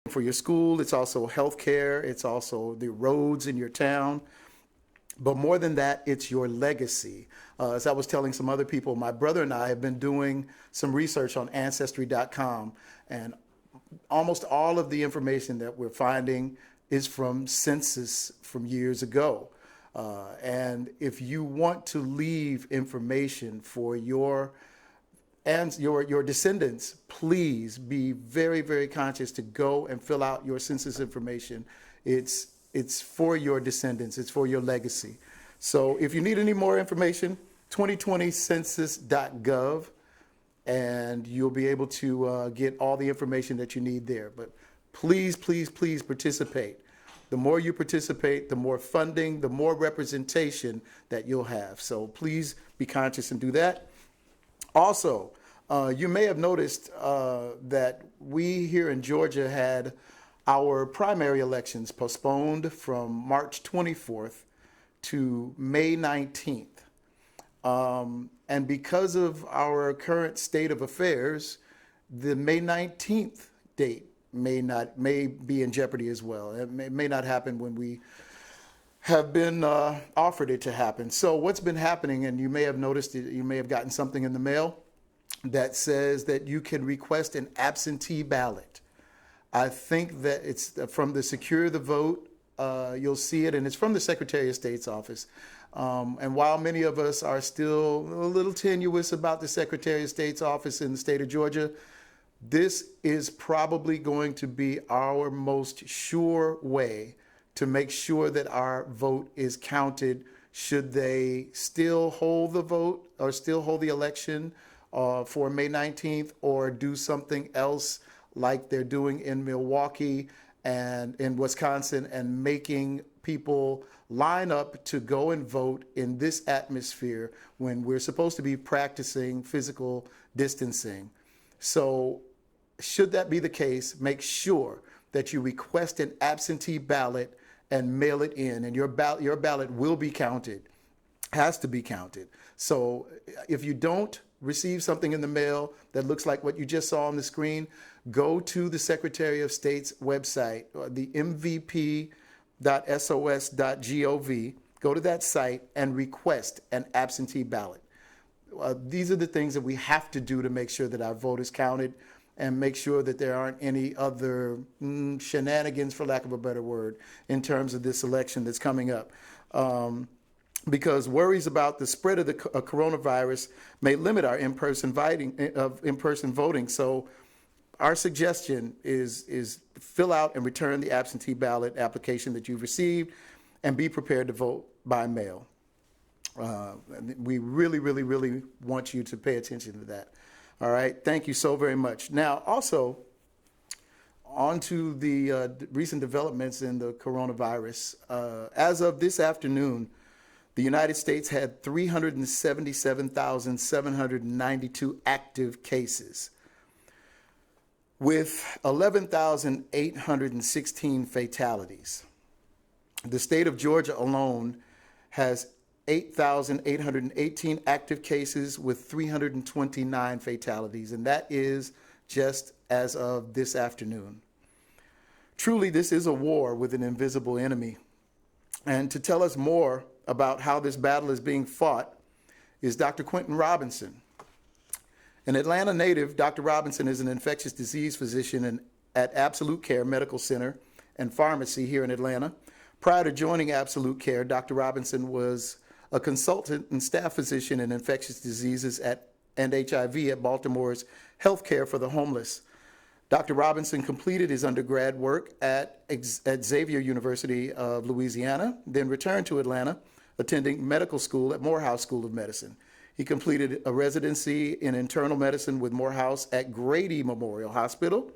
for your school, it's also healthcare, it's also the roads in your town. But more than that, it's your legacy. As I was telling some other people, my brother and I have been doing some research on Ancestry.com, and almost all of the information that we're finding is from census from years ago. And if you want to leave information for your descendants, please be very, very conscious to go and fill out your census information. It's for your descendants. It's for your legacy. So if you need any more information, 2020census.gov, and you'll be able to get all the information that you need there. But please, please, please participate. The more you participate, the more funding, the more representation that you'll have. So please be conscious and do that. Also, you may have noticed that we here in Georgia had our primary elections postponed from March 24th to May 19th. And because of our current state of affairs, the May 19th date may be in jeopardy as well. It may not happen when we have been offered it to happen. So what's been happening, and you may have noticed it, you may have gotten something in the mail that says that you can request an absentee ballot. I think that it's from the Secure the Vote. You'll see it, and it's from the Secretary of State's office. And while many of us are still a little tenuous about the Secretary of State's office in the state of Georgia, this is probably going to be our most sure way to make sure that our vote is counted should they still hold the vote or still hold the election for May 19th, or do something else like they're doing in Milwaukee and in Wisconsin, and making people line up to go and vote in this atmosphere when we're supposed to be practicing physical distancing. So should that be the case, make sure that you request an absentee ballot and mail it in, and your ballot will be counted, has to be counted. So if you don't receive something in the mail that looks like what you just saw on the screen, go to the Secretary of State's website, the mvp.sos.gov. Go to that site and request an absentee ballot. These are the things that we have to do to make sure that our vote is counted, and make sure that there aren't any other shenanigans, for lack of a better word, in terms of this election that's coming up. Because worries about the spread of the coronavirus may limit our in-person voting. So our suggestion is fill out and return the absentee ballot application that you've received, and be prepared to vote by mail. We really, really, really want you to pay attention to that. All right, thank you so very much. Now, also, on to the recent developments in the coronavirus. As of this afternoon, the United States had 377,792 active cases, with 11,816 fatalities. The state of Georgia alone has 8,818 active cases with 329 fatalities, and that is just as of this afternoon. Truly, this is a war with an invisible enemy. And to tell us more about how this battle is being fought is Dr. Quintin Robinson. An Atlanta native, Dr. Robinson is an infectious disease physician at Absolute Care Medical Center and Pharmacy here in Atlanta. Prior to joining Absolute Care, Dr. Robinson was a consultant and staff physician in infectious diseases and HIV at Baltimore's Healthcare for the Homeless. Dr. Robinson completed his undergrad work at Xavier University of Louisiana, then returned to Atlanta, attending medical school at Morehouse School of Medicine. He completed a residency in internal medicine with Morehouse at Grady Memorial Hospital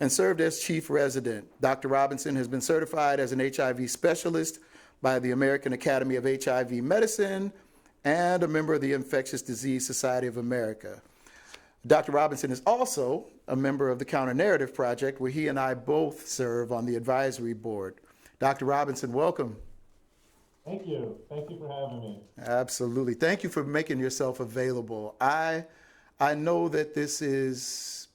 and served as chief resident. Dr. Robinson has been certified as an HIV specialist by the American Academy of HIV Medicine and a member of the Infectious Disease Society of America. Dr. Robinson is also a member of the Counter Narrative Project, where he and I both serve on the advisory board. Dr. Robinson, welcome. Thank you. Thank you for having me. Absolutely. Thank you for making yourself available. I know that this is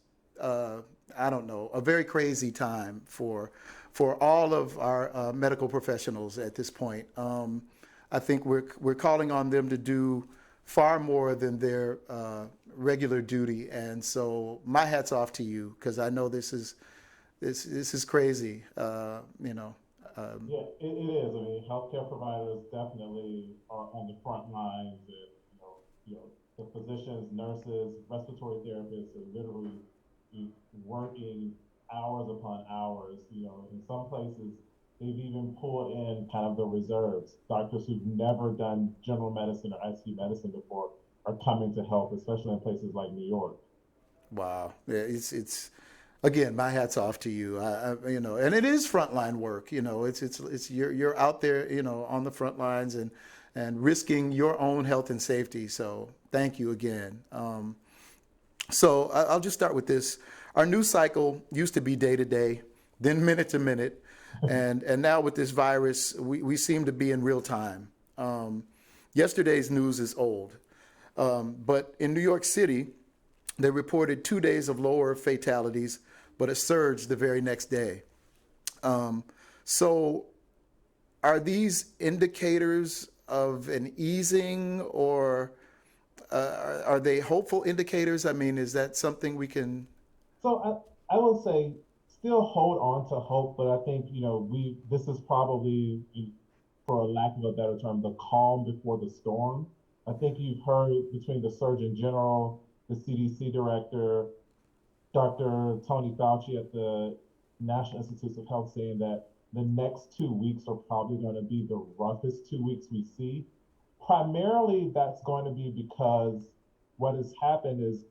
I don't know, a very crazy time for all of our medical professionals at this point. I think we're calling on them to do far more than their regular duty, and so my hat's off to you because I know this is crazy. Yeah, it is. I mean, healthcare providers definitely are on the front lines, and the physicians, nurses, respiratory therapists are literally working hours upon hours. In some places, they've even pulled in kind of the reserves. Doctors who've never done general medicine or ICU medicine before are coming to help, especially in places like New York. Wow, yeah, it's again, my hat's off to you. And it is frontline work. It's you're out there, on the front lines and risking your own health and safety. So thank you again. So I'll just start with this. Our news cycle used to be day to day, then minute to minute, and now with this virus, we seem to be in real time. Yesterday's news is old, but in New York City, they reported 2 days of lower fatalities, but a surge the very next day. So, are these indicators of an easing, or are they hopeful indicators? I mean, is that something we can? So I will say still hold on to hope, but I think, we this is probably, for a lack of a better term, the calm before the storm. I think you've heard between the Surgeon General, the CDC director, Dr. Tony Fauci at the National Institutes of Health saying that the next 2 weeks are probably going to be the roughest 2 weeks we see. Primarily, that's going to be because what has happened is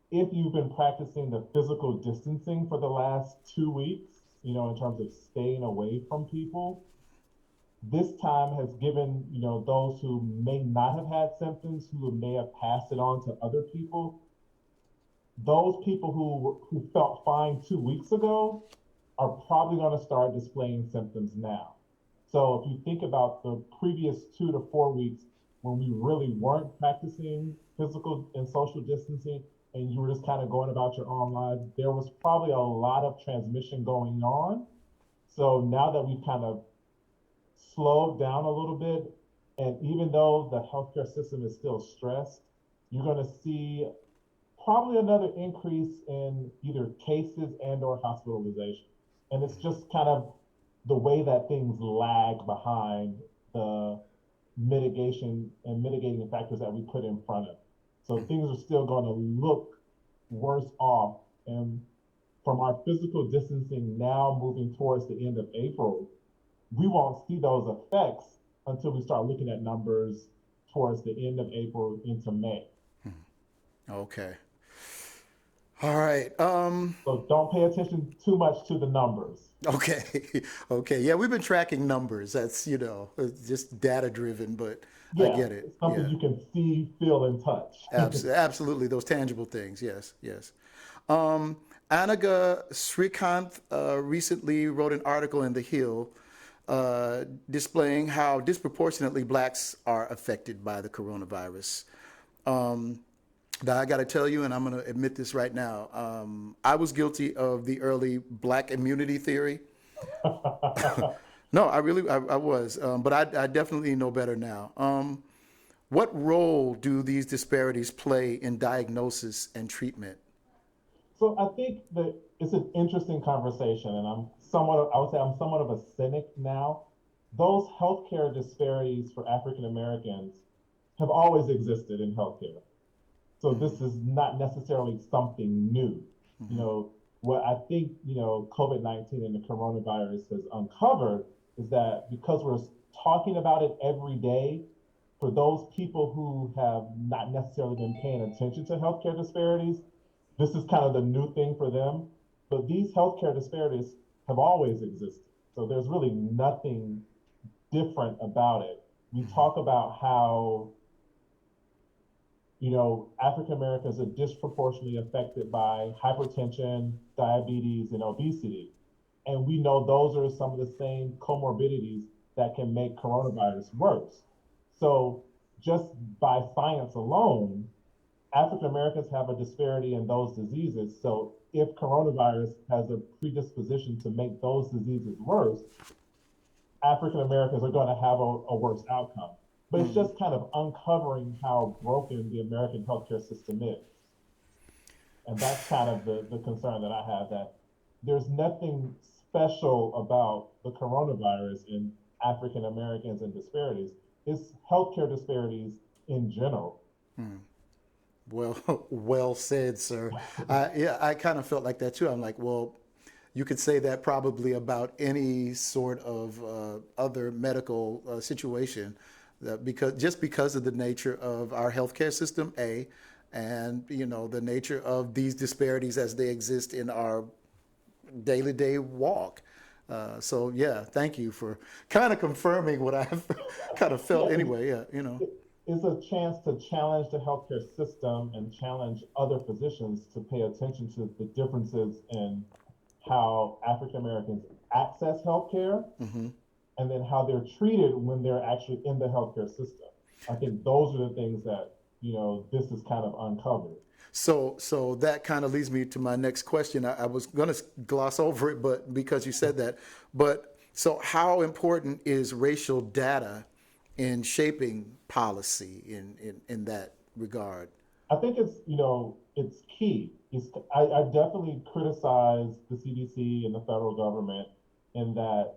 if you've been practicing the physical distancing for the last 2 weeks, in terms of staying away from people, this time has given, those who may not have had symptoms, who may have passed it on to other people, those people who felt fine 2 weeks ago are probably going to start displaying symptoms now. So if you think about the previous 2 to 4 weeks when we really weren't practicing physical and social distancing and you were just kind of going about your own lives, there was probably a lot of transmission going on. So now that we've kind of slowed down a little bit, and even though the healthcare system is still stressed, you're going to see probably another increase in either cases and or hospitalization. And it's just kind of the way that things lag behind the mitigation and mitigating factors that we put in front of. So things are still going to look worse off. And from our physical distancing now moving towards the end of April, we won't see those effects until we start looking at numbers towards the end of April into May. Okay. All right. So don't pay attention too much to the numbers. Okay. Okay. Yeah, we've been tracking numbers. That's, it's just data driven, but I Yeah, get it. it's something Yeah. you can see, feel, and touch. Absolutely. Those tangible things. Yes. Yes. Um, Anaga Srikanth recently wrote an article in The Hill displaying how disproportionately blacks are affected by the coronavirus. Um, Now, I got to tell you, and I'm going to admit this right now. I was guilty of the early black immunity theory. No, I was, but I definitely know better now. What role do these disparities play in diagnosis and treatment? So I think that it's an interesting conversation, and I would say I'm somewhat of a cynic now. Those healthcare disparities for African Americans have always existed in healthcare. So this is not necessarily something new. You Mm-hmm. know, what I think, COVID-19 and the coronavirus has uncovered is that because we're talking about it every day, for those people who have not necessarily been paying attention to healthcare disparities, this is kind of the new thing for them. But these healthcare disparities have always existed. So there's really nothing different about it. We Mm-hmm. talk about how African Americans are disproportionately affected by hypertension, diabetes, and obesity. And we know those are some of the same comorbidities that can make coronavirus worse. So, just by science alone, African Americans have a disparity in those diseases. So, if coronavirus has a predisposition to make those diseases worse, African Americans are going to have a worse outcome. But it's just kind of uncovering how broken the American healthcare system is. And that's kind of the concern that I have, that there's nothing special about the coronavirus in African Americans and disparities. It's healthcare disparities in general. Well, well said, sir. Yeah, I kind of felt like that too. I'm like, well, you could say that probably about any sort of other medical situation, that because of the nature of our healthcare system, and the nature of these disparities as they exist in our daily day walk. So yeah, thank you for kind of confirming what I've kind of felt Yeah, anyway. Yeah, it's a chance to challenge the healthcare system and challenge other physicians to pay attention to the differences in how African Americans access healthcare and then how they're treated when they're actually in the healthcare system. I think those are the things that, this is kind of uncovered. So that kind of leads me to my next question. I was going to gloss over it, but because you said that, but so how important is racial data in shaping policy in that regard? I think it's key. I definitely criticize the CDC and the federal government in that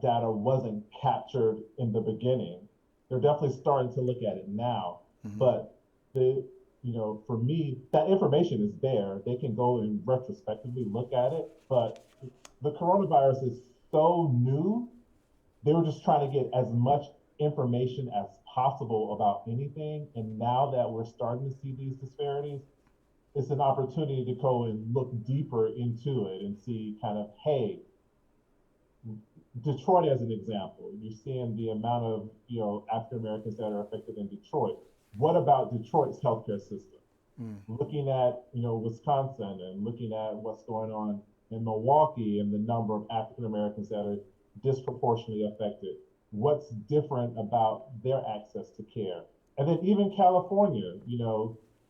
data wasn't captured in the beginning. They're definitely starting to look at it now, but for me, that information is there. They can go and retrospectively look at it, but the coronavirus is so new. They were just trying to get as much information as possible about anything. And now that we're starting to see these disparities, it's an opportunity to go and look deeper into it and see kind of, hey, Detroit as an example, you're seeing the amount of African Americans that are affected in Detroit. What about Detroit's healthcare system? Looking at Wisconsin and looking at what's going on in Milwaukee and the number of African Americans that are disproportionately affected. What's different about their access to care? And then even California,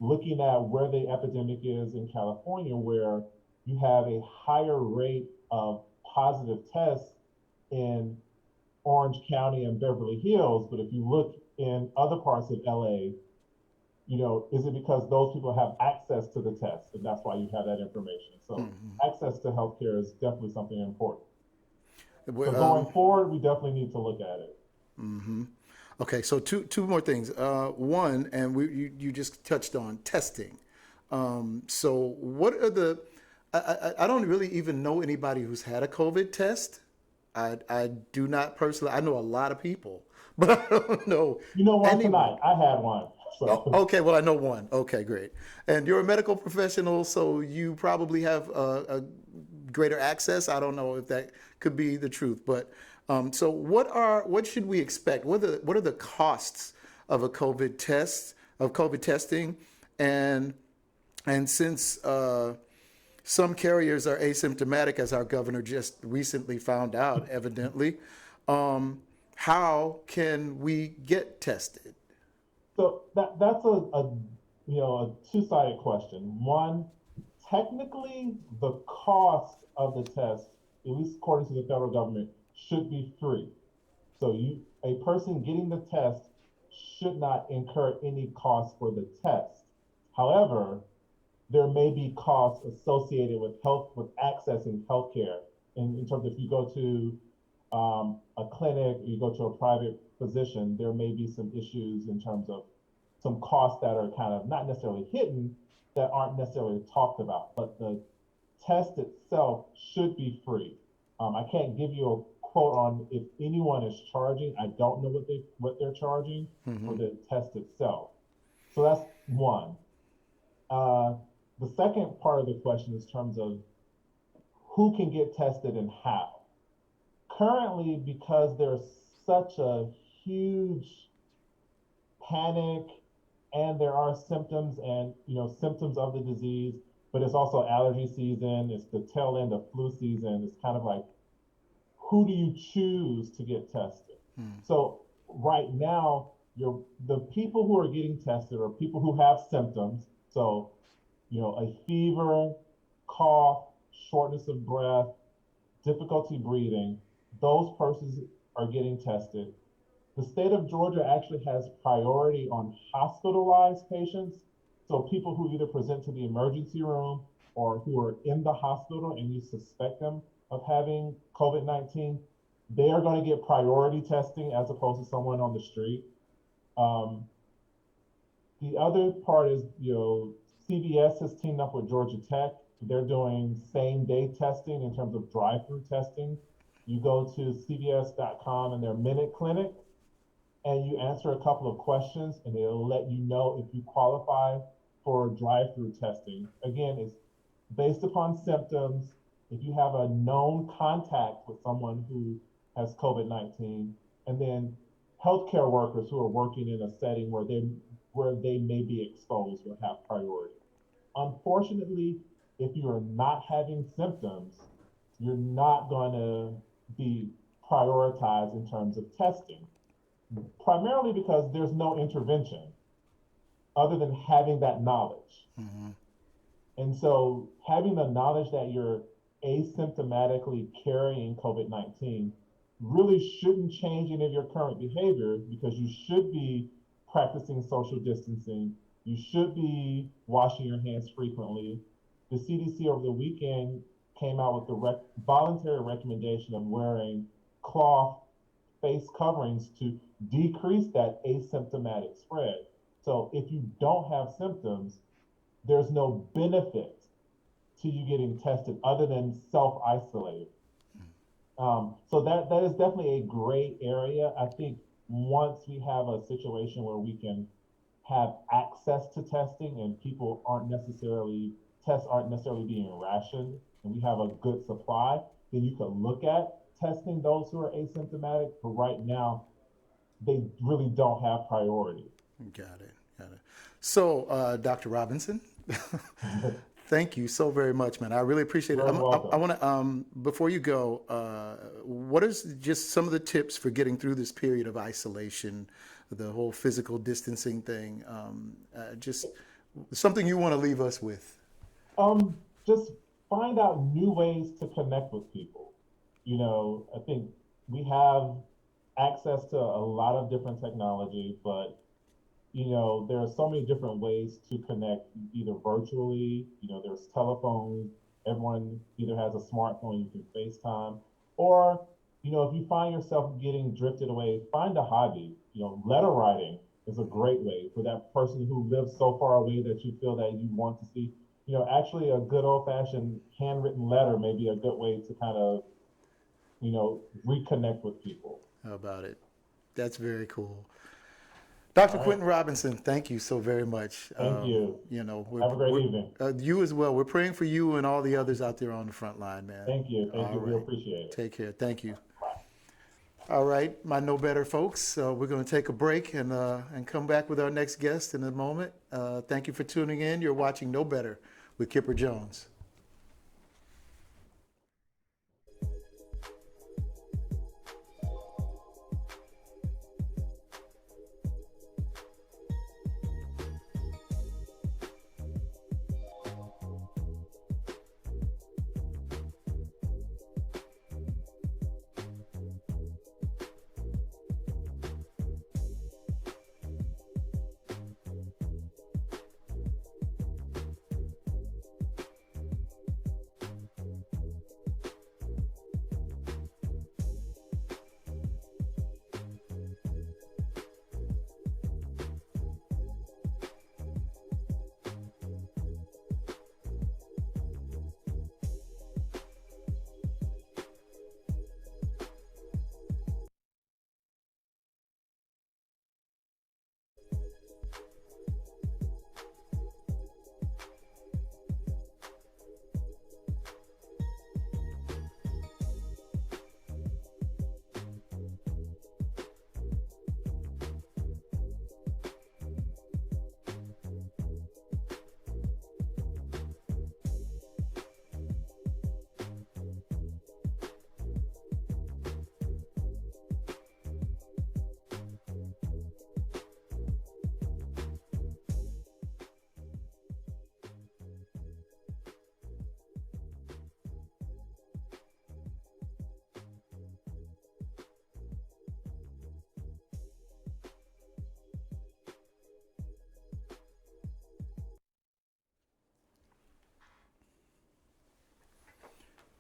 looking at where the epidemic is in California, where you have a higher rate of positive tests in Orange County and Beverly Hills, but if you look in other parts of LA, is it because those people have access to the test, and that's why you have that information? So access to healthcare is definitely something important. So going forward, we definitely need to look at it. Okay, so two more things. One, and you just touched on testing. So what are I don't really even know anybody who's had a COVID test. I do not personally. I know a lot of people, but I don't know One anyone. tonight. I had one. So. Oh, okay, well, I know one. Okay, great. And you're a medical professional, so you probably have a greater access. I don't know if that could be the truth, but so what should we expect? What are the costs of a COVID test, of COVID testing, and since some carriers are asymptomatic, as our governor just recently found out, evidently, how can we get tested? So that's a two-sided question. One, technically, the cost of the test, at least according to the federal government, should be free. So a person getting the test should not incur any cost for the test. However, there may be costs associated with accessing healthcare. In terms of if you go to a clinic, you go to a private physician, there may be some issues in terms of some costs that are kind of not necessarily hidden, that aren't necessarily talked about. But the test itself should be free. I can't give you a quote on if anyone is charging. I don't know what they're charging for the test itself. So that's one. The second part of the question is in terms of who can get tested and how. Currently, because there's such a huge panic and there are symptoms and symptoms of the disease, but it's also allergy season, it's the tail end of flu season. It's kind of like, who do you choose to get tested? So right now, the people who are getting tested are people who have symptoms. So, a fever, cough, shortness of breath, difficulty breathing, those persons are getting tested. The state of Georgia actually has priority on hospitalized patients. So people who either present to the emergency room or who are in the hospital and you suspect them of having COVID-19, they are going to get priority testing as opposed to someone on the street. Um, the other part is, CVS has teamed up with Georgia Tech. They're doing same day testing in terms of drive-through testing. You go to cvs.com and their Minute Clinic, and you answer a couple of questions, and it'll let you know if you qualify for drive-through testing. Again, it's based upon symptoms. If you have a known contact with someone who has COVID-19, and then healthcare workers who are working in a setting where they may be exposed will have priority. Unfortunately, if you are not having symptoms, you're not going to be prioritized in terms of testing, primarily because there's no intervention other than having that knowledge. Mm-hmm. And so having the knowledge that you're asymptomatically carrying COVID-19 really shouldn't change any of your current behavior, because you should be practicing social distancing. You should be washing your hands frequently. The CDC over the weekend came out with the voluntary recommendation of wearing cloth face coverings to decrease that asymptomatic spread. So if you don't have symptoms, there's no benefit to you getting tested other than self-isolating. So that is definitely a gray area. I think once we have a situation where we can have access to testing and tests aren't necessarily being rationed, and we have a good supply, then you could look at testing those who are asymptomatic. But right now, they really don't have priority. Got it. So, Dr. Robinson, thank you so very much, man. I really appreciate it. You're welcome. I want to, before you go, what is just some of the tips for getting through this period of isolation, the whole physical distancing thing? Just something you want to leave us with. Just find out new ways to connect with people. I think we have access to a lot of different technology, but there are so many different ways to connect, either virtually, there's telephones, everyone either has a smartphone, you can FaceTime, or, if you find yourself getting drifted away, find a hobby. Letter writing is a great way for that person who lives so far away that you feel that you want to see. Actually a good old-fashioned handwritten letter may be a good way to kind of, reconnect with people. How about it? That's very cool. Dr. All right. Quintin Robinson, thank you so very much. Thank you. Have a great evening. You as well. We're praying for you and all the others out there on the front line, man. Thank you. All We right. appreciate it. Take care. Thank you. Bye. All right, my Know Better folks. We're going to take a break and come back with our next guest in a moment. Thank you for tuning in. You're watching Know Better with Kipper Jones.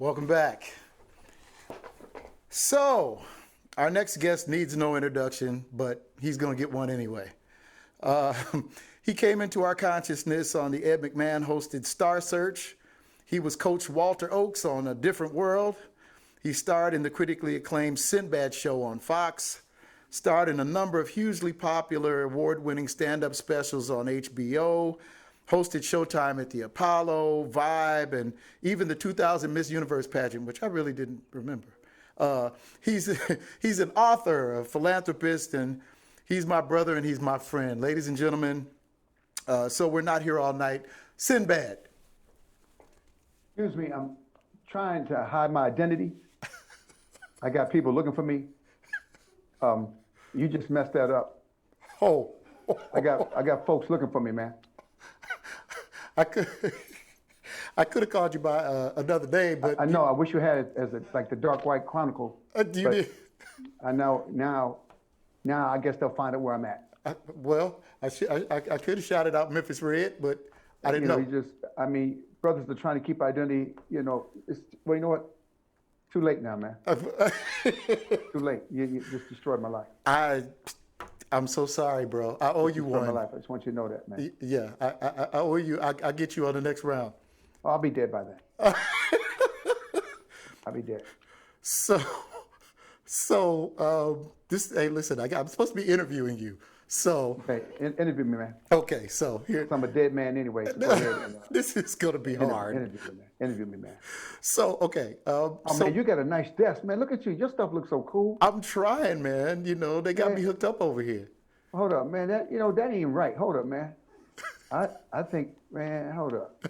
Welcome back. So, our next guest needs no introduction, but he's going to get one anyway. Uh, he came into our consciousness on the Ed McMahon hosted Star Search. He was Coach Walter Oakes on A Different World. He starred in the critically acclaimed Sinbad show on Fox, starred in a number of hugely popular award-winning stand-up specials on HBO, hosted Showtime at the Apollo, Vibe, and even the 2000 Miss Universe pageant, which I really didn't remember. He's an author, a philanthropist, and he's my brother and he's my friend. Ladies and gentlemen, so we're not here all night, Sinbad. Excuse me, I'm trying to hide my identity. I got people looking for me. You just messed that up. Oh. I got folks looking for me, man. I could have called you by another name, but I know. I wish you had it as like the Dark White Chronicle. you but did. I know now. I guess they'll find out where I'm at. I could have shouted out Memphis Red, but I didn't know. Brothers are trying to keep identity. You know what? Too late now, man. Too late. You just destroyed my life. I'm so sorry, bro. I owe you Destroyed one. my life. I just want you to know that, man. Yeah, I owe you. I'll get you on the next round. Oh, I'll be dead by then. I'll be dead. Hey, listen, I'm supposed to be interviewing you. So. Okay, interview me, man. Okay, so here. I'm a dead man anyway. So go ahead This is going to be hard. Interview me, man. So, okay. Man, you got a nice desk, man. Look at you. Your stuff looks so cool. I'm trying, man. You know, they got me hooked up over here. Hold up, man. That ain't right. Hold up, man. I think, man, hold up.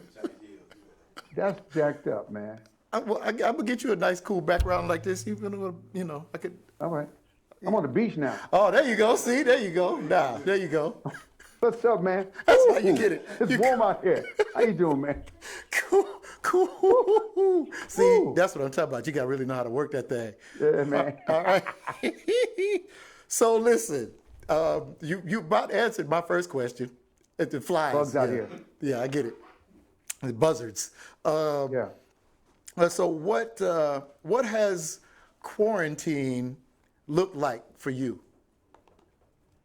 That's jacked up, man. I'm gonna get you a nice, cool background like this. I could. All right. I'm on the beach now. Oh, there you go. See, there you go. Nah, there you go. What's up, man? That's how you get it. It's warm out here. How you doing, man? Cool. See, that's what I'm talking about. You gotta really know how to work that thing. Yeah, man. All right. So listen, you about answered my first question. The flies. Bugs out here. Yeah, I get it. The buzzards. Yeah. So what has quarantine looked like for you?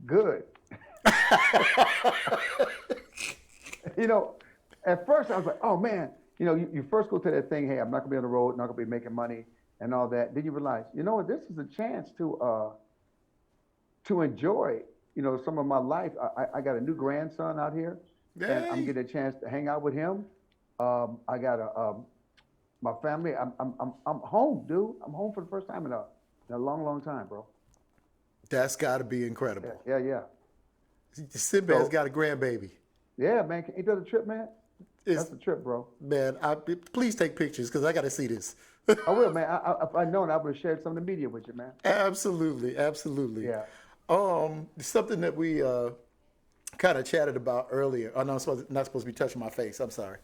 Good. At first I was like, oh man, you first go to that thing, hey, I'm not gonna be on the road, not gonna be making money and all that. Then you realize, this is a chance to enjoy, some of my life. I got a new grandson out here, and I'm getting a chance to hang out with him. I got my family. I'm home, dude. I'm home for the first time in a long, long time, bro. That's got to be incredible. Yeah. Sinbad's got a grandbaby. Yeah, man. Ain't that a trip, man? That's a trip, bro. Man, please take pictures because I got to see this. I will, man. If I'd known, I would have shared some of the media with you, man. Absolutely. Yeah. Something that we kind of chatted about earlier. Oh, no, I'm not supposed to be touching my face. I'm sorry.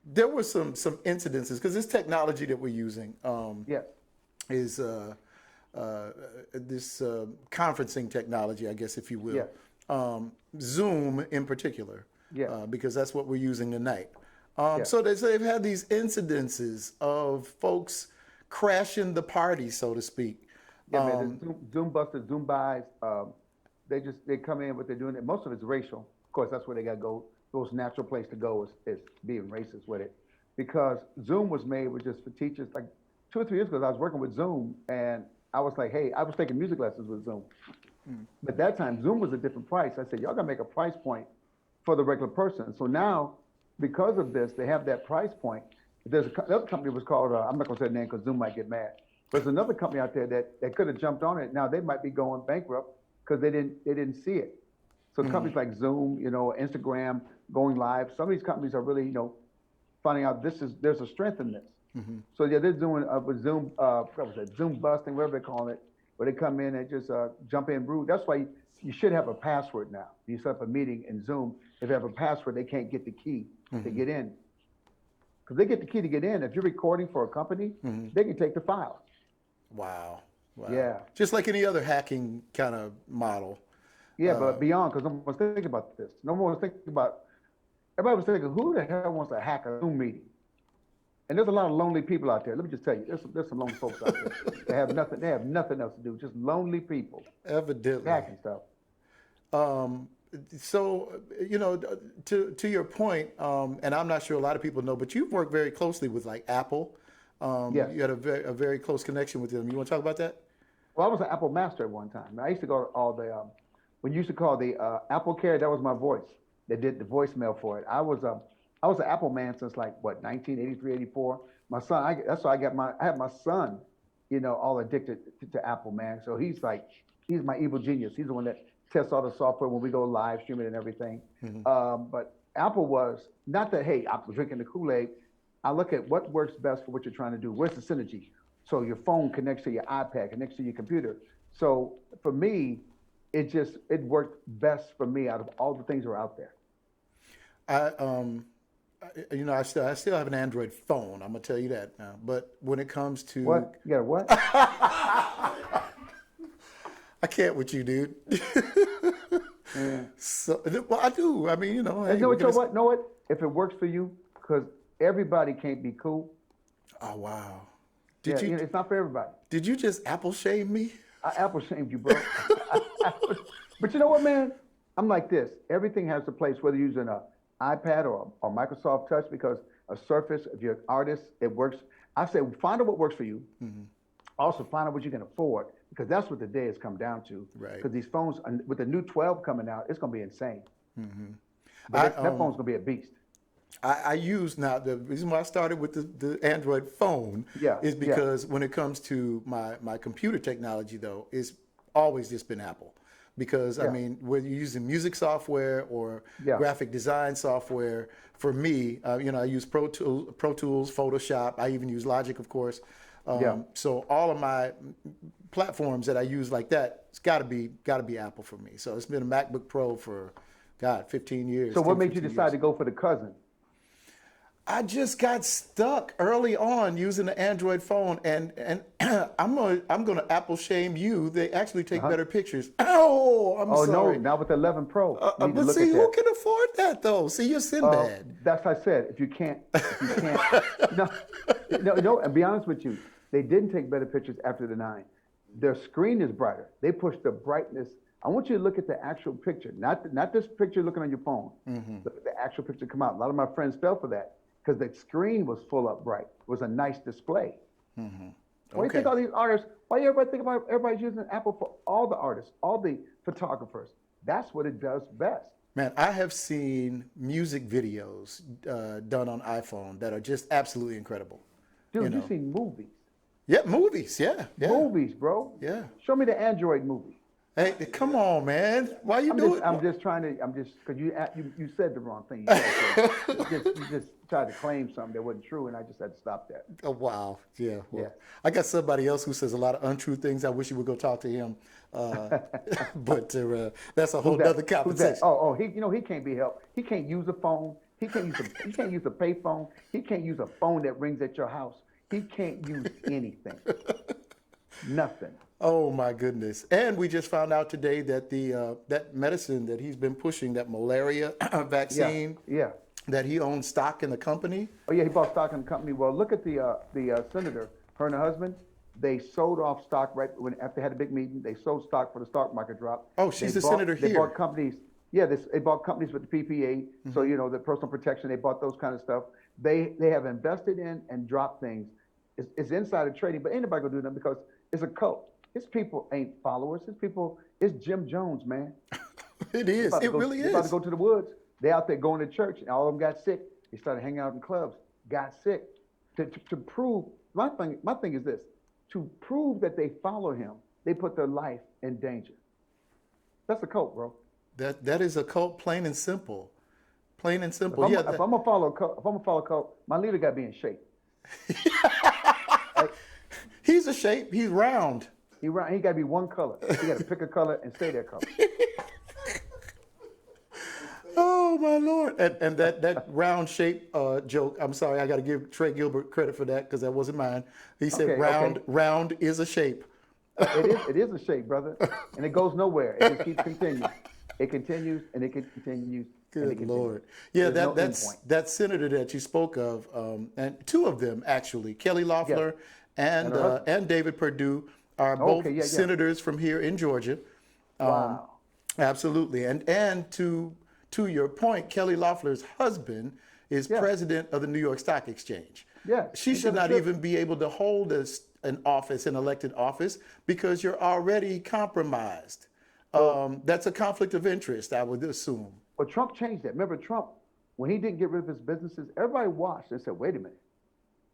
There were some incidences because this technology that we're using is this conferencing technology, I guess, if you will. Yeah. Zoom in particular, because that's what we're using tonight. So they've had these incidences of folks crashing the party, so to speak. Yeah, man. Zoom busters, Zoom buys. They come in, what they're doing. Most of it's racial. Of course, that's where they got to go. The most natural place to go is being racist with it, because Zoom was made with just for teachers. Like 2 or 3 years ago, I was working with Zoom, and I was like, hey, I was taking music lessons with Zoom. But at that time, Zoom was a different price. I said, y'all got to make a price point for the regular person. So now, because of this, they have that price point. There's another company was called, I'm not going to say the name because Zoom might get mad. But there's another company out there that could have jumped on it. Now they might be going bankrupt because they didn't see it. So companies like Zoom, Instagram, going live, some of these companies are really, finding out there's a strength in this. So yeah, they're doing with Zoom, Zoom busting, whatever they call it, where they come in and just jump in rude. That's why you should have a password now. You set up a meeting in Zoom. If you have a password, they can't get the key to get in. Because they get the key to get in. If you're recording for a company, they can take the file. Wow. Yeah. Just like any other hacking kind of model. Yeah, but beyond, because no one was thinking about this. No one was thinking about. Everybody was thinking, who the hell wants to hack a Zoom meeting? And there's a lot of lonely people out there. Let me just tell you, there's some lonely folks out there. They have nothing. They have nothing else to do. Just lonely people Evidently. hacking stuff. So, you know, to your point, and I'm not sure a lot of people know, but you've worked very closely with like Apple. Yes. You had a very close connection with them. You want to talk about that? Well, I was an Apple master at one time. I used to go to all the when you used to call the Apple Care. That was my voice. They did the voicemail for it. I was an Apple man since like what 1983, 84. My son, that's why I had my son, you know, all addicted to Apple, man. So he's my evil genius. He's the one that tests all the software when we go live stream it and everything. But Apple was not that, hey, I'm drinking the Kool-Aid. I look at what works best for what you're trying to do. Where's the synergy? So your phone connects to your iPad, connects to your computer. So for me, it worked best for me out of all the things that are out there. You know, I still have an Android phone. I'm gonna tell you that now. But when it comes to What? You got a what? I can't with you, dude. Yeah. So, well, I do. I mean, you know. Hey, Know what? If it works for you, because everybody can't be cool. Oh wow. You know, it's not for everybody. Did you just Apple shame me? I Apple shamed you, bro. But you know what, man? I'm like this. Everything has a place, whether you're using an iPad or Microsoft Touch, because a Surface, if you're an artist, it works. I say find out what works for you. Also find out what you can afford, because that's what the day has come down to. Right. Because these phones, with the new 12 coming out, it's going to be insane. But that phone's going to be a beast. I use now, the reason why I started with the Android phone is because when it comes to my computer technology, though, it's always just been Apple. Because, I mean, whether you're using music software or graphic design software, for me, you know, I use Pro Tools, Photoshop. I even use Logic, of course. So all of my platforms that I use like that, it's got to be Apple for me. So it's been a MacBook Pro for, 15 years. So what made you decide to go for the cousin? I just got stuck early on using the Android phone, and I'm gonna Apple shame you. They actually take better pictures. Oh, I'm sorry. No, not with the 11 Pro. But see, who can afford that though? See, you're Sinbad. That's what I said. If you can't, no. And be honest with you, they didn't take better pictures after the 9. Their screen is brighter. They pushed the brightness. I want you to look at the actual picture, not this picture looking on your phone. Look at the actual picture come out. A lot of my friends fell for that, because the screen was full up bright. It was a nice display. Why do you think all these artists, why do everybody think about everybody's using Apple for all the artists, all the photographers? That's what it does best. Man, I have seen music videos done on iPhone that are just absolutely incredible. Dude, you've seen movies. Yeah, movies, yeah. Movies, bro. Yeah. Show me the Android movie. Hey, come on, man. Why you doing? I'm just because you said the wrong thing. You just tried to claim something that wasn't true, and I just had to stop that. Oh, wow. Yeah. Well, I got somebody else who says a lot of untrue things. I wish you would go talk to him. But that's a whole other conversation. He can't be helped. He can't use a phone. He can't use a pay phone. He can't use a phone that rings at your house. He can't use anything. Nothing. Oh my goodness! And we just found out today that that medicine that he's been pushing, that malaria vaccine, that he owns stock in the company. Oh yeah, he bought stock in the company. Well, look at the senator, her and her husband. They sold off stock after they had a big meeting. They sold stock for the stock market drop. Oh, she's the senator here. They bought companies. Yeah, they bought companies with the PPA. So you know the personal protection. They bought those kind of stuff. They have invested in and dropped things. It's insider trading, but ain't nobody gonna do that because it's a cult. His people ain't followers. His people, it's Jim Jones, man. It is. It really is. They're about to go to the woods. They out there going to church, and all of them got sick. They started hanging out in clubs, got sick. To prove, my thing is this, to prove that they follow him, they put their life in danger. That's a cult, bro. That is a cult, plain and simple. Plain and simple. If I'm gonna follow a cult, my leader got to be in shape. Right? He's a shape. He's round. He got to be one color. He got to pick a color and stay that color. Oh my Lord! And that round shape joke. I'm sorry, I got to give Trey Gilbert credit for that because that wasn't mine. He said round is a shape. It is a shake, brother, and it goes nowhere. It just keeps continuing. It continues and it continues and it Good continues. Lord. Yeah, There's no end that's point. that senator that you spoke of, and two of them actually, Kelly Yes, Loeffler and her husband. and David Perdue, are Okay, both yeah, yeah. senators from here in Georgia. Wow. Absolutely. And to your point, Kelly Loeffler's husband is Yeah. president of the New York Stock Exchange. Yeah. She He should does not good. even be able to hold an office, an elected office, because you're already compromised. Well, That's a conflict of interest, I would assume. well, Trump changed that. Remember, Trump, when he didn't get rid of his businesses, everybody watched and said, wait a minute,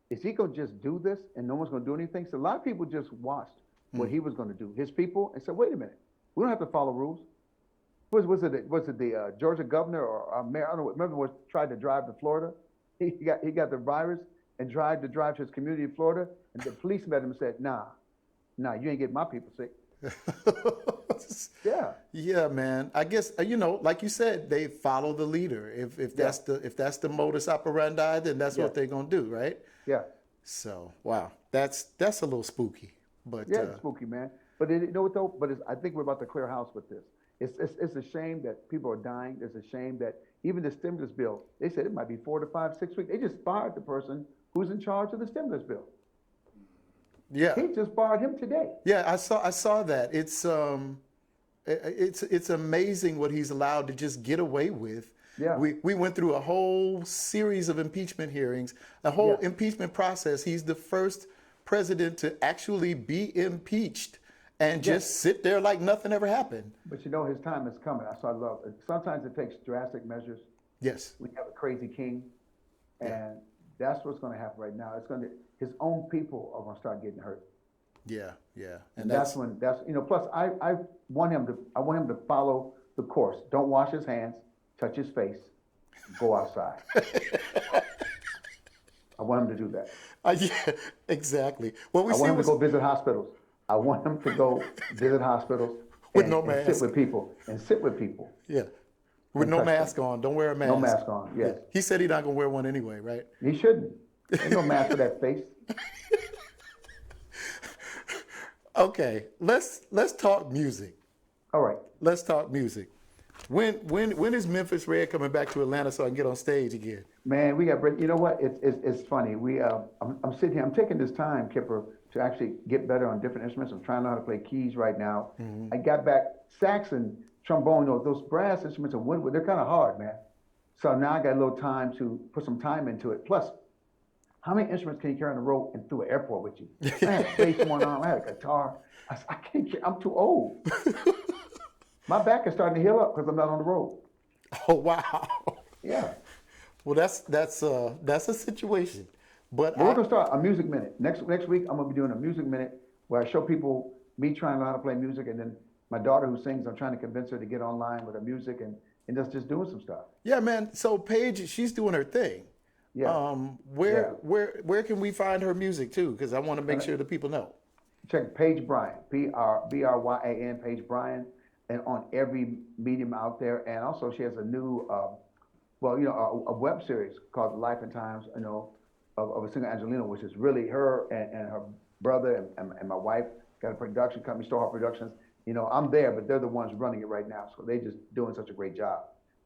is he going to just do this and no one's going to do anything? So a lot of people just watched what he was going to do, his people, and said, wait a minute, we don't have to follow rules. Was it the Georgia governor or mayor? I don't know. Remember, what tried to drive to Florida? He got the virus and tried to drive to his community in Florida, and the police met him and said, nah, you ain't getting my people sick. Yeah, Yeah, man. I guess like you said, they follow the leader. If yeah, that's the modus operandi, then that's yeah, what they're gonna do, right? yeah. So, wow, that's a little spooky. But Yeah, it's spooky, man. But you know what though? But I think we're about to clear house with this. It's a shame that people are dying. It's a shame that even the stimulus bill, they said it might be 4 to 5, 6 weeks. They just fired the person who's in charge of the stimulus bill. yeah, He just fired him today. yeah, I saw that. It's amazing what he's allowed to just get away with. Yeah, We went through a whole series of impeachment hearings, a whole yeah, impeachment process. He's the first president to actually be impeached and yeah. just sit there like nothing ever happened. But you know his time is coming. That's what I love. Sometimes it takes drastic measures. Yes. We have a crazy king, Yeah. and that's what's going to happen right now. It's going to his own people are going to start getting hurt. Yeah. Yeah. And that's when plus I want him to follow the course. Don't wash his hands, touch his face, go outside. I want him to do that. Yeah, exactly. Well, we I see want him to what's go visit hospitals. I want him to go visit hospitals with no and sit mask. with people Yeah. With and no touch them. mask on. Don't wear a mask. No mask on. Yeah. Yes, He said he's not gonna wear one anyway, right? he shouldn't. Ain't no mask for that face. Okay. Let's talk music. All right. Let's talk music. When is Memphis Red coming back to Atlanta so I can get on stage again? Man, we got. You know what? It's funny. I'm sitting here. I'm taking this time, Kipper, to actually get better on different instruments. I'm trying to know how to play keys right now. I got back sax and trombone. Those brass instruments and woodwind. They're kind of hard, man. So now I got a little time to put some time into it. Plus, how many instruments can you carry on the road and through an airport with you? I had a bass one arm. I had a guitar. I can't. I'm too old. My back is starting to heal up because I'm not on the road. Oh wow. Yeah. Well, that's a situation. But Well, we're gonna start a music minute. Next week, I'm gonna be doing a music minute where I show people me trying to learn how to play music, and then my daughter who sings, I'm trying to convince her to get online with her music and just doing some stuff. yeah, man. So Paige, she's doing her thing. Yeah. Where Yeah. where can we find her music too? Because I want to make sure the people know. Check Paige Bryan, Bryan, Paige Bryan, and on every medium out there. And also, she has a new, a web series called Life and Times, of a singer Angelina, which is really her and her brother and my wife got a production company, Storeheart Productions. I'm there, but they're the ones running it right now. So they're just doing such a great job.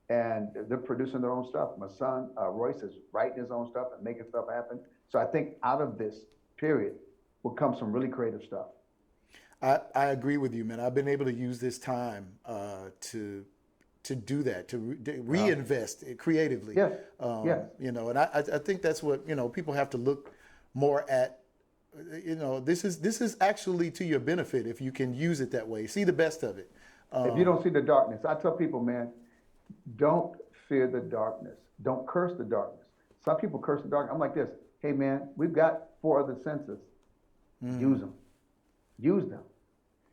And they're producing their own stuff. My son, Royce, is writing his own stuff and making stuff happen. So I think out of this period will come some really creative stuff. I agree with you, man. I've been able to use this time to do that, to reinvest creatively. Yeah, yeah. And I think that's what people have to look more at. This is actually to your benefit if you can use it that way. See the best of it. If you don't see the darkness, I tell people, man, don't fear the darkness. Don't curse the darkness. Some people curse the darkness. I'm like this. Hey, man, we've got 4 other senses. Use them. Use them.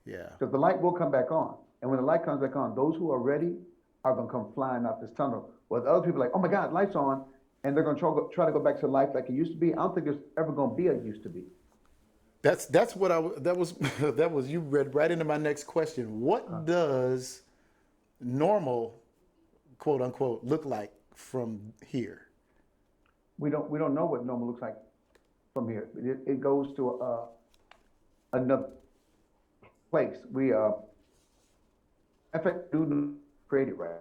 Yeah. Because the light will come back on. And when the light comes back on, those who are ready are going to come flying out this tunnel. While the other people are like, oh my God, light's on. And they're going to try to go back to life like it used to be. I don't think there's ever going to be a used to be. That's what that was you read right into my next question. What does normal, quote unquote, look like from here? We don't know what normal looks like from here. It goes to another. place. In fact, do create it right.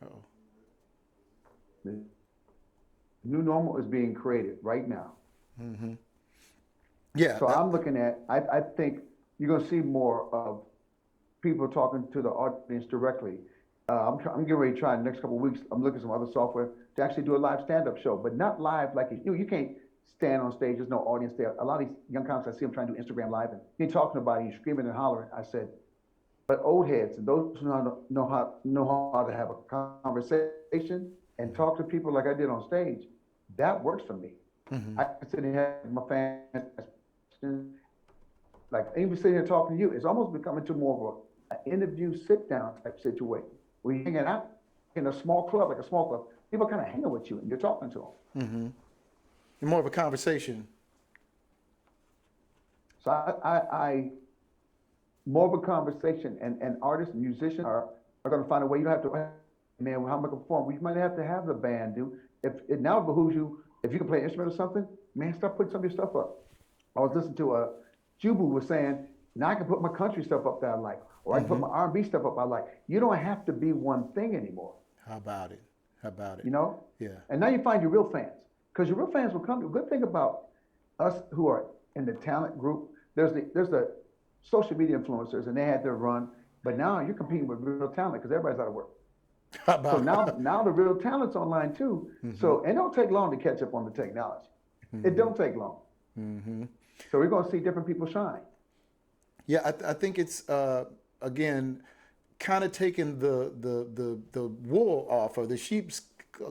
Oh. The new normal is being created right now. Yeah. So I'm looking at, I think you're going to see more of people talking to the audience directly. I'm getting ready to try in the next couple of weeks. I'm looking at some other software to actually do a live stand-up show, but not live like you can't stand on stage. There's no audience there. A lot of these young comics, I see them trying to do Instagram live, and you're talking about it, you're screaming and hollering. I said, but old heads and those who know how to have a conversation and talk to people like I did on stage, that works for me. I can sit here and have my fans, like even sitting here talking to you, it's almost becoming to more of an interview sit-down type situation. Where you're hanging out in a small club, like a small club, people are kind of hanging with you and you're talking to them. More of a conversation. So I more of a conversation, and artists and musicians are going to find a way. You don't have to, man, how am I going to perform? Well, you might have to have the band do. If it now behooves you, if you can play an instrument or something, man, start putting some of your stuff up. I was listening to Jubu was saying, now I can put my country stuff up that I like, or I can put my R&B stuff up I like. You don't have to be one thing anymore. How about it? How about it? You know? Yeah. And now you find your real fans, because your real fans will come. The good thing about us who are in the talent group, there's the social media influencers, and they had their run, but now you're competing with real talent because everybody's out of work. How about So now the real talent's online too. So it don't take long to catch up on the technology. It don't take long. So we're going to see different people shine. Yeah, I think it's again kind of taking the wool off, or the sheep's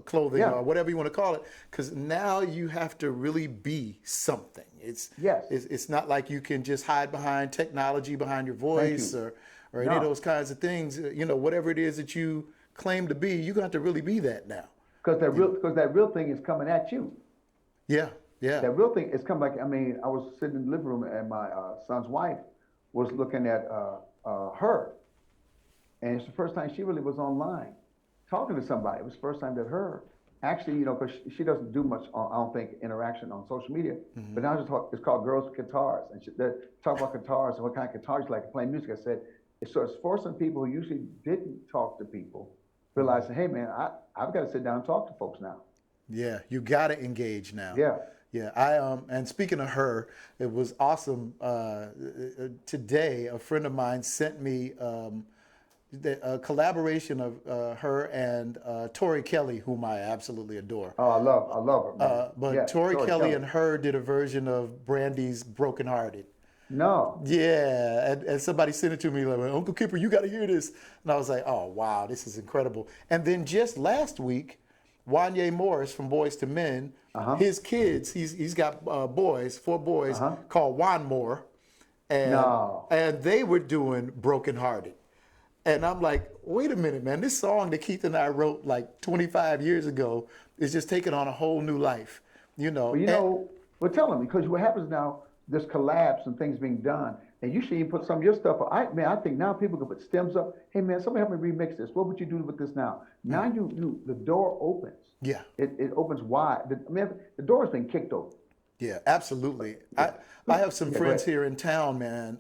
clothing, Yeah. or whatever you want to call it, because now you have to really be something. It's not like you can just hide behind technology, behind your voice, or any of those kinds of things. You know, whatever it is that you claim to be, you're going to have to really be that now. Because that real thing is coming at you. Yeah, yeah. That real thing is coming back. I mean, I was sitting in the living room and my son's wife was looking at her. And it's the first time she really was online talking to somebody. It was the first time that her, actually, you know, because she doesn't do much, I don't think, interaction on social media. But now it's called Girls with Guitars. And they talk about guitars and what kind of guitars you like, playing music. I said, so it's forcing people who usually didn't talk to people, realizing, hey, man, I've got to sit down and talk to folks now. Yeah, you got to engage now. Yeah. Yeah, and speaking of her, it was awesome. Today, a friend of mine sent me a collaboration of her and Tori Kelly, whom I absolutely adore. Oh, I love her. Man. But yeah, Tori Kelly and her did a version of Brandy's "Broken Hearted." No. Yeah, and somebody sent it to me like, Uncle Kipper, you got to hear this. And I was like, oh, wow, this is incredible. And then just last week, Wanye Morris from Boys to Men, his kids, he's got boys, 4 boys, called Juan Moore. And they were doing Broken Hearted. And I'm like, wait a minute, man, this song that Keith and I wrote like 25 years ago is just taking on a whole new life, you know. Well, tell them, because what happens now, there's collabs and things being done, and you should even put some of your stuff up. I think now people can put stems up. Hey, man, somebody help me remix this. What would you do with this now? Now the door opens. Yeah. It opens wide. The door has been kicked open. Yeah, absolutely. I have some friends here in town, man.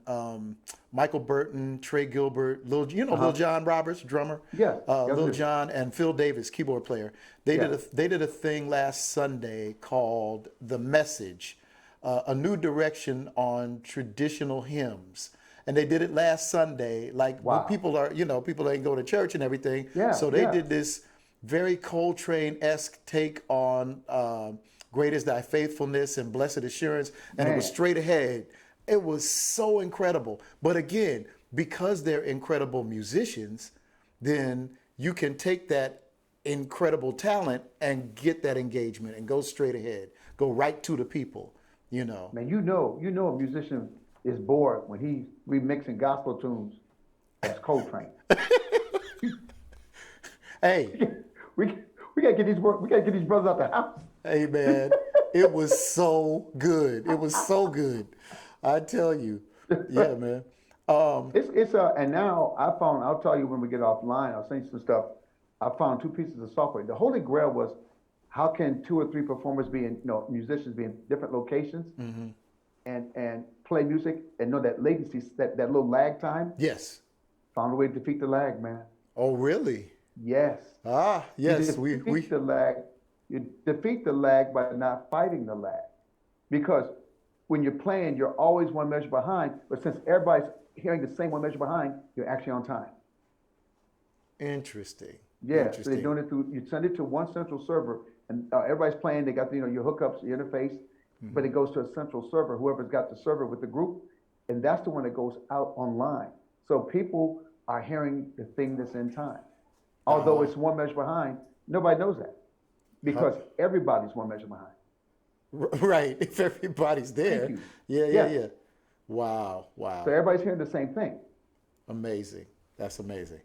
Michael Burton, Trey Gilbert, Lil John Roberts, drummer. Yeah. Lil John and Phil Davis, keyboard player. They did a thing last Sunday called The Message, a new direction on traditional hymns. And they did it last Sunday. Like people ain't go to church and everything. Yeah, so they did this very Coltrane-esque take on Great is Thy Faithfulness and Blessed Assurance. And it was straight ahead. It was so incredible. But again, because they're incredible musicians, then you can take that incredible talent and get that engagement and go straight ahead, go right to the people, you know. Man, you know a musician is bored when he's remixing gospel tunes as Coltrane. Hey, we gotta get these brothers out the house. Hey, man, it was so good. It was so good. I tell you. Yeah, man. And now I'll tell you when we get offline, I'll send you some stuff. I found 2 pieces of software. The Holy Grail was, how can 2 or 3 performers musicians be in different locations and play music and know that latency, that little lag time, Yes. found a way to defeat the lag, man. Oh, really? Yes. Ah, You yes. defeat the lag. You defeat the lag by not fighting the lag. Because when you're playing, you're always one measure behind. But since everybody's hearing the same one measure behind, you're actually on time. Interesting. Yeah. So they're doing it through. You send it to one central server, and everybody's playing. They got your hookups, your interface, but it goes to a central server. Whoever's got the server with the group, and that's the one that goes out online. So people are hearing the thing that's in time. Although it's one measure behind, nobody knows that because everybody's one measure behind. Right. If everybody's there. Thank you. Yeah. Wow. So everybody's hearing the same thing. Amazing. That's amazing.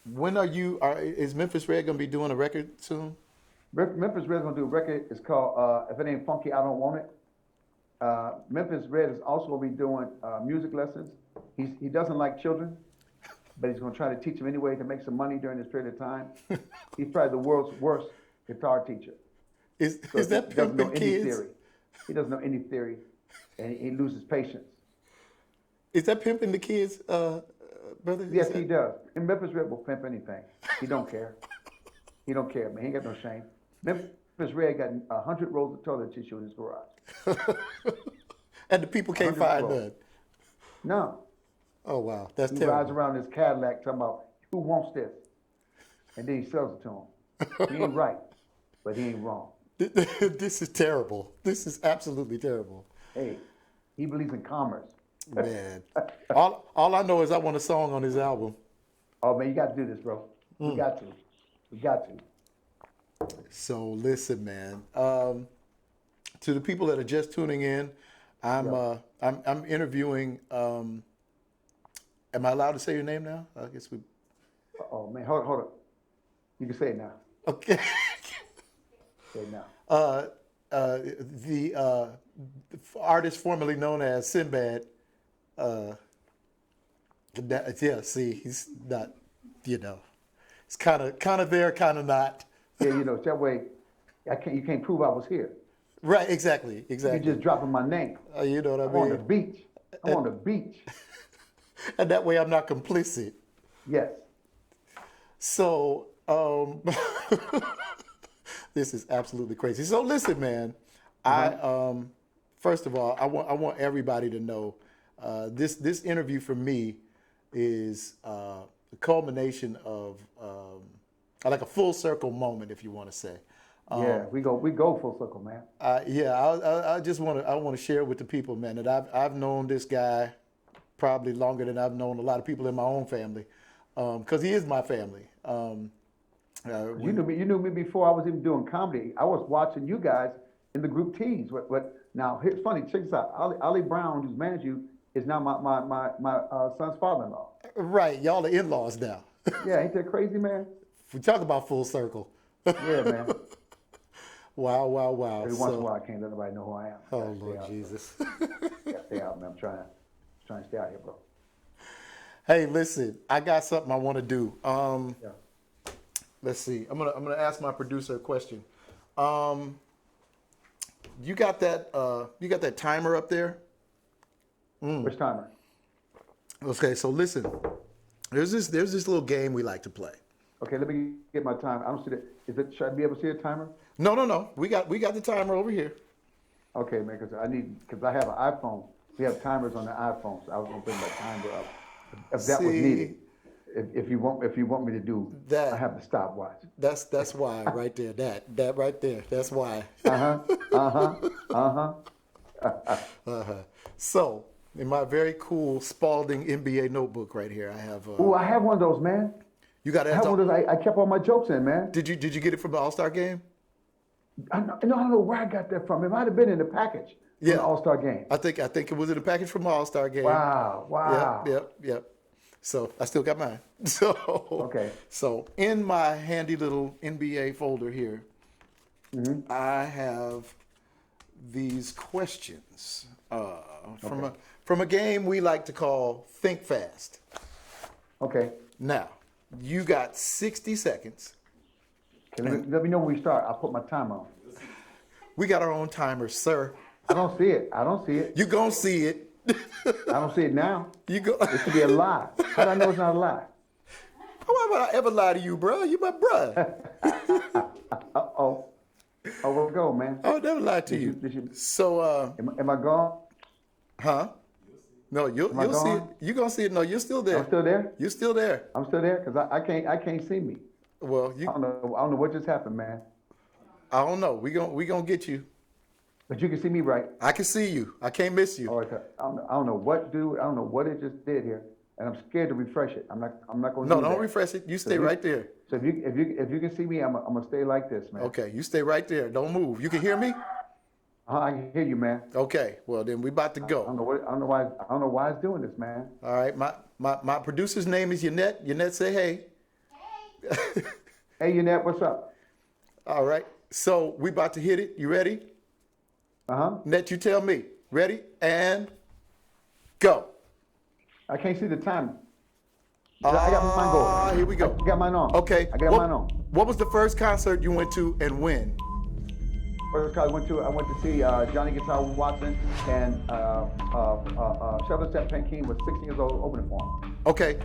When is Memphis Red going to be doing a record soon? Memphis Red's gonna do a record. It's called If It Ain't Funky, I Don't Want It. Memphis Red is also gonna be doing music lessons. He doesn't like children, but he's gonna try to teach them anyway to make some money during this period of time. He's probably the world's worst guitar teacher. Is So that he doesn't know pimping any kids? theory. He doesn't know any theory, and he loses patience. Is that pimping the kids, brother? Yes, he does. And Memphis Red will pimp anything. He don't care. He don't care, man. He ain't got no shame. Memphis Red got 100 rolls of toilet tissue in his garage. And the people can't 100 find rolls. none. No. Oh, wow. That's He rides terrible. around this Cadillac talking about, who wants this? And then he sells it to him. He ain't right, but he ain't wrong. This is terrible. This is absolutely terrible. Hey, he believes in commerce. Man. All I know is I want a song on his album. Oh, man, you got to do this, bro. We got to. We got to. So listen, man. To the people that are just tuning in, I'm interviewing. Am I allowed to say your name now? I guess we. Oh, man, hold up. You can say it now. Okay. Say it now. The artist formerly known as Sinbad. Yeah. See, he's not. It's kind of there, kind of not. Yeah, that way, you can't prove I was here. Right. Exactly. You just dropping my name. You know what I I'm on the mean. beach. I'm on the beach. And that way, I'm not complicit. Yes. So, this is absolutely crazy. So listen, man, I first of all, I want everybody to know this interview for me is the culmination of like a full circle moment, if you want to say. Yeah, we go full circle, man. I just want to share with the people, man, that I've known this guy probably longer than I've known a lot of people in my own family, because he is my family. You knew me before I was even doing comedy. I was watching you guys in the group T's. Now here's funny. Check this out. Ali Brown, who's managed you, is now my son's father-in-law. Right, y'all are in-laws now. Yeah, ain't that crazy, man? We talk about full circle. Yeah, man. Wow. Every once in a while, I can't let nobody know who I am. Oh, Lord Jesus. Gotta stay out, man. I'm trying to stay out here, bro. Hey, listen, I got something I want to do. Yeah. Let's see. I'm gonna ask my producer a question. You got that timer up there? Which timer? Okay, so listen. There's this little game we like to play. Okay, let me get my time. I don't see that. Should I be able to see a timer? No. We got the timer over here. Okay, man, because I have an iPhone. We have timers on the iPhone, so I was gonna bring my timer up if that was needed. If you want me to do that, I have the stopwatch. That's why right there. That right there. That's why. So in my very cool Spalding NBA notebook right here, I have. Oh, I have one of those, man. You got to I have one of those. I kept all my jokes in, man. Did you get it from the All-Star game? I don't know where I got that from. It might have been in the package. From the All-Star game. I think it was in the package from the All-Star game. Wow. Yep. So I still got mine. So okay. So in my handy little NBA folder here, I have these questions from a game we like to call Think Fast. Okay. Now, you got 60 seconds. Okay, let me know when we start. I'll put my timer on. We got our own timers, sir. I don't see it. I don't see it. You gonna see it. I don't see it now. You go. It could be a lie. How do I know it's not a lie? Why would I ever lie to you, bro? You my bro. Uh-oh. Oh, where we go, man? I would never lie to you. So, Am I gone? huh? No, you'll see it. gone? You gonna see it. No, you're still there. I'm still there? You're still there. I'm still there? Because I can't see me. Well, I don't know what just happened, man. I don't know. We gonna get you. But you can see me, right? I can see you. I can't miss you. All right. I don't know what it just did here, and I'm scared to refresh it. I'm not going to. No, do don't that. refresh it. You stay right there. So if you can see me, I'm gonna stay like this, man. Okay, you stay right there. Don't move. You can hear me? I can hear you, man. Okay. Well, then we about to I go. don't know why it's doing this, man. All right. My producer's name is Yannette. Yannette, say hey. Hey, Yannette, what's up? All right. So we about to hit it. You ready? Net, you tell me. Ready? And go. I can't see the time. I got mine going. Here we go. I got mine on. Okay. I got mine on. What was the first concert you went to and when? First I went to see Johnny Guitar Watson and Chevrolet Step King was 16 years old opening for him. Okay.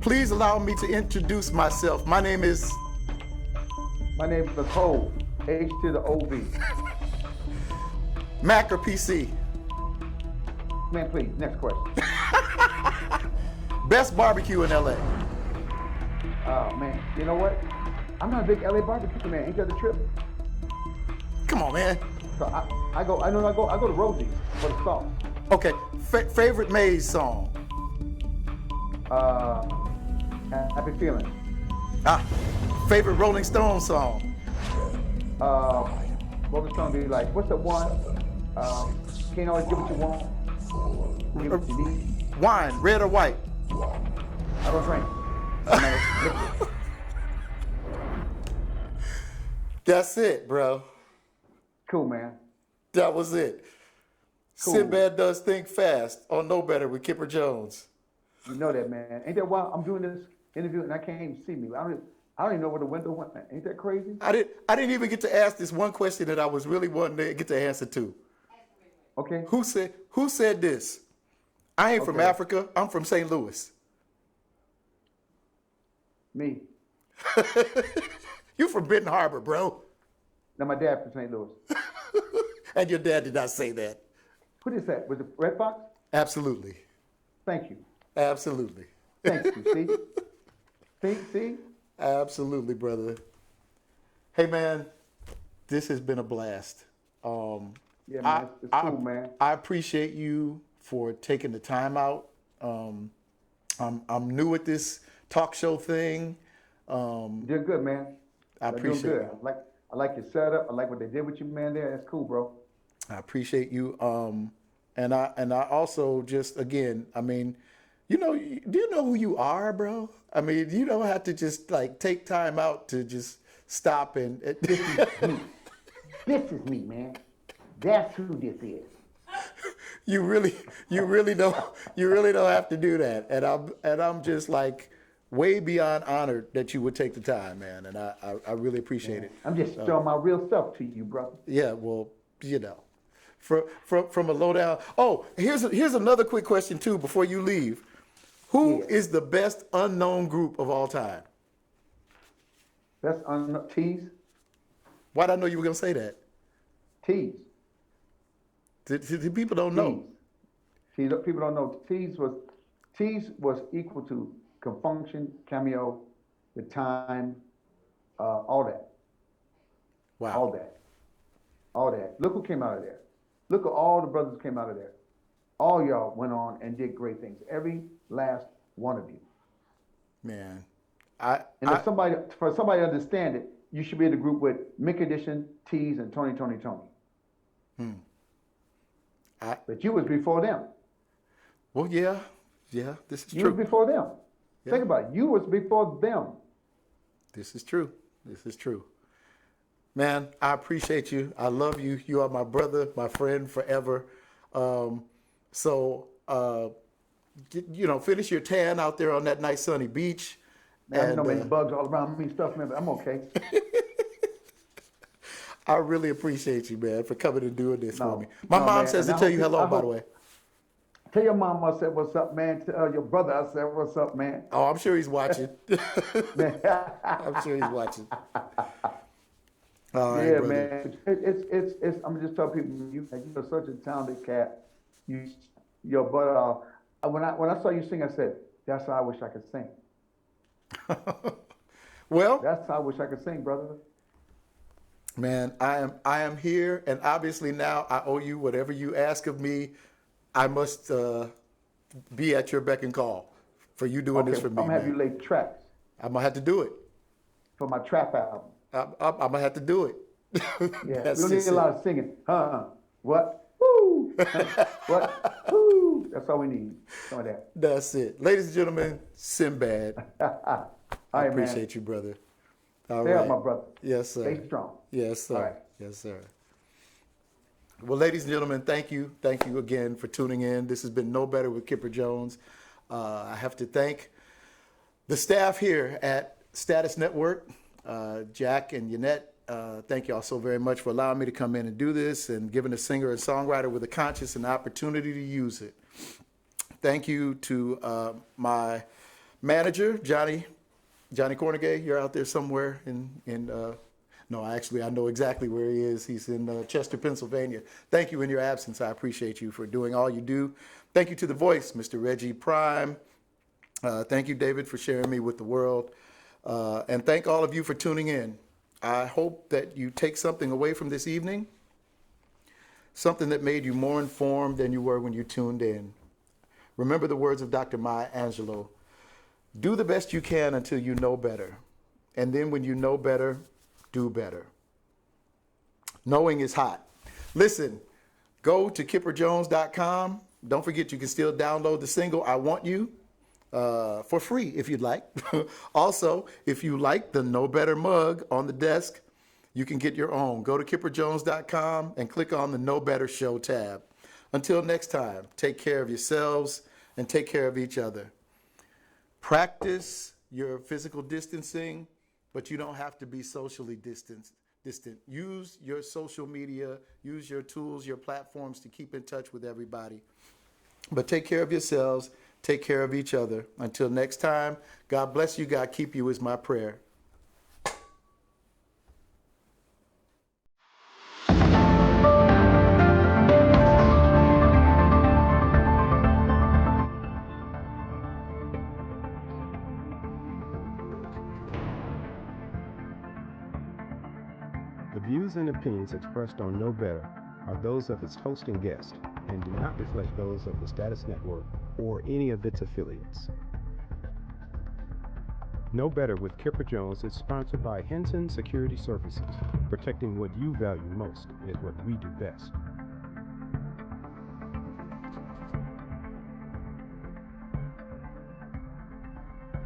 Please allow me to introduce myself. My name is Nicole, H to the OV. Mac or PC. Man, please, next question. Best barbecue in LA. Oh man, you know what? I'm not a big LA barbecue man. Ain't that the trip? Come on, man. So I go to Rosie's for the sauce. Okay. Favorite Maze song. Happy Feeling. Favorite Rolling Stone song. What was song be like? What's the one? Can't always get what you want. Get what you need. Wine, red or white. I don't drink. That's it, bro. Cool, man. That was it. Cool. Sinbad does think fast or know better with Kipper Jones. You know that, man. Ain't that why I'm doing this interview and I can't even see me? I don't even know where the window went, man. Ain't that crazy? I didn't even get to ask this one question that I was really wanting to get the answer to. Okay. Who said this? I ain't from Africa. I'm from St. Louis. Me. You from Benton Harbor, bro. Now my dad from St. Louis. And your dad did not say that. Who is that? Was it Red Fox? Absolutely. Thank you. Absolutely. Thank you. See? Absolutely, brother. Hey, man, this has been a blast. Yeah, man. It's cool, man. I appreciate you for taking the time out. I'm new at this talk show thing. You're good, man. I appreciate it. I like your setup. I like what they did with you, man. There, that's cool, bro. I appreciate you. And I also just, again, I mean, do you know who you are, bro? I mean, you don't have to just like take time out to just stop and. This is me. This is me, man. That's who this is. You really don't have to do that, and I'm just like way beyond honored that you would take the time, man, and I really appreciate it. I'm just showing my real self to you, brother. Yeah, well, from a lowdown. Oh, here's another quick question too before you leave. Who is the best unknown group of all time? Best unknown Tease. Why'd I know you were gonna say that? Tease. The people don't know. See, people don't know. Tease was equal to Confunction, Cameo, The Time, all that. Wow. All that. Look who came out of there. Look at all the brothers who came out of there. All y'all went on and did great things. Every last one of you. Man, for somebody to understand it, you should be in the group with Mick Edition, Tease, and Tony. But you was before them. Well, yeah, this is true. You was before them. Yeah. Think about it. You was before them. This is true. Man, I appreciate you. I love you. You are my brother, my friend forever. Finish your tan out there on that nice sunny beach. Man, I know many bugs all around me and stuff, man, but I'm okay. I really appreciate you, man, for coming and doing this for No, me. My no, mom man. says And to I tell hope you you, hello, I by the hope, way. tell your mom I said what's up, man. Tell your brother I said what's up, man. Oh, I'm sure he's watching. Man. I'm sure he's watching. All right, Yeah, brother. man. It's. I'm just telling people, you're such a talented cat. You, but when I saw you sing, I said, that's how I wish I could sing. Well, That's how I wish I could sing, brother. man, I am here, and obviously now I owe you whatever you ask of me. I must be at your beck and call for you doing Okay, this for I'm me, gonna have man. you lay tracks I'm gonna have to do it. for my trap album. I'm gonna have to do it. Yeah, we That's don't need just a it. lot of singing. What? Woo! What? Woo! That's all we need. Some of that. That's it. Ladies and gentlemen, Sinbad. All I right, man. appreciate you, brother. All Stay up, right. my brother. Yes, sir. Stay strong. Yes, All sir. right. Yes, sir. Well, ladies and gentlemen, thank you. Thank you again for tuning in. This has been No Better with Kipper Jones. I have to thank the staff here at Status Network, Jack and Yannette. Thank you all so very much for allowing me to come in and do this and giving a singer and songwriter with a conscience an opportunity to use it. Thank you to my manager, Johnny Cornegay. You're out there somewhere no, actually, I know exactly where he is. He's in Chester, Pennsylvania. Thank you in your absence. I appreciate you for doing all you do. Thank you to the voice, Mr. Reggie Prime. Thank you, David, for sharing me with the world. And thank all of you for tuning in. I hope that you take something away from this evening, something that made you more informed than you were when you tuned in. Remember the words of Dr. Maya Angelou. Do the best you can until you know better. And then when you know better, do better. Knowing is hot. Listen, go to kipperjones.com. Don't forget you can still download the single I Want You for free if you'd like. Also, if you like the No Better mug on the desk, you can get your own. Go to kipperjones.com and click on the No Better Show tab. Until next time, take care of yourselves and take care of each other. Practice your physical distancing, but you don't have to be socially distant. Use your social media, use your tools, your platforms to keep in touch with everybody. But take care of yourselves, take care of each other. Until next time, God bless you, God keep you is my prayer. The views and opinions expressed on No Better are those of its host and guest and do not reflect those of the Status Network or any of its affiliates. No Better with Kipper Jones is sponsored by Henson Security Services. Protecting what you value most is what we do best.